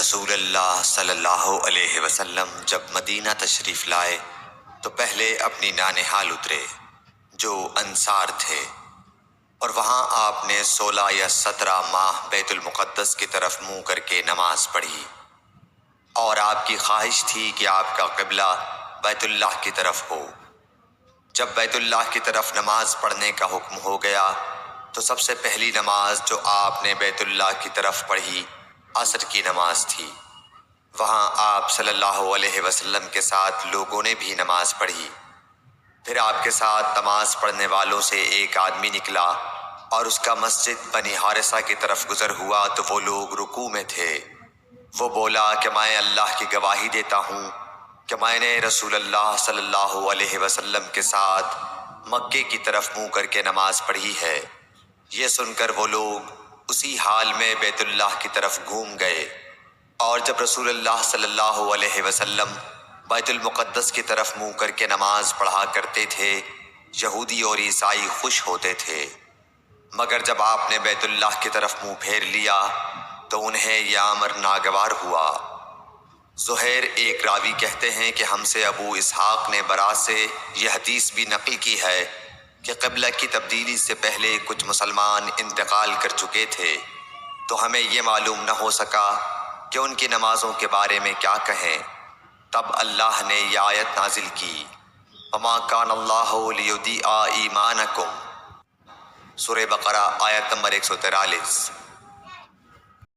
رسول اللہ صلی اللہ علیہ وسلم جب مدینہ تشریف لائے تو پہلے اپنی نانہال اترے جو انصار تھے، اور وہاں آپ نے 16 یا 17 ماہ بیت المقدس کی طرف منہ کر کے نماز پڑھی، اور آپ کی خواہش تھی کہ آپ کا قبلہ بیت اللہ کی طرف ہو۔ جب بیت اللہ کی طرف نماز پڑھنے کا حکم ہو گیا تو سب سے پہلی نماز جو آپ نے بیت اللہ کی طرف پڑھی عصر کی نماز تھی۔ وہاں آپ صلی اللہ علیہ وسلم کے ساتھ لوگوں نے بھی نماز پڑھی۔ پھر آپ کے ساتھ نماز پڑھنے والوں سے ایک آدمی نکلا اور اس کا مسجد بنی حارثہ کی طرف گزر ہوا تو وہ لوگ رکوع میں تھے۔ وہ بولا کہ میں اللہ کی گواہی دیتا ہوں کہ میں نے رسول اللہ صلی اللہ علیہ وسلم کے ساتھ مکے کی طرف منہ کر کے نماز پڑھی ہے۔ یہ سن کر وہ لوگ اسی حال میں بیت اللہ کی طرف گھوم گئے، اور جب رسول اللہ صلی اللہ علیہ وسلم بیت المقدس کی طرف منہ کر کے نماز پڑھا کرتے تھے، یہودی اور عیسائی خوش ہوتے تھے، مگر جب آپ نے بیت اللہ کی طرف منہ پھیر لیا تو انہیں یہ امر ناگوار ہوا۔ زہیر ایک راوی کہتے ہیں کہ ہم سے ابو اسحاق نے برا سے یہ حدیث بھی نقل کی ہے کہ قبلہ کی تبدیلی سے پہلے کچھ مسلمان انتقال کر چکے تھے، تو ہمیں یہ معلوم نہ ہو سکا کہ ان کی نمازوں کے بارے میں کیا کہیں۔ تب اللہ نے یہ آیت نازل کی، وَمَا كَانَ اللَّهُ لِيُضِيعَ إِيمَانَكُمْ، سورہ بقرہ آیت نمبر 143۔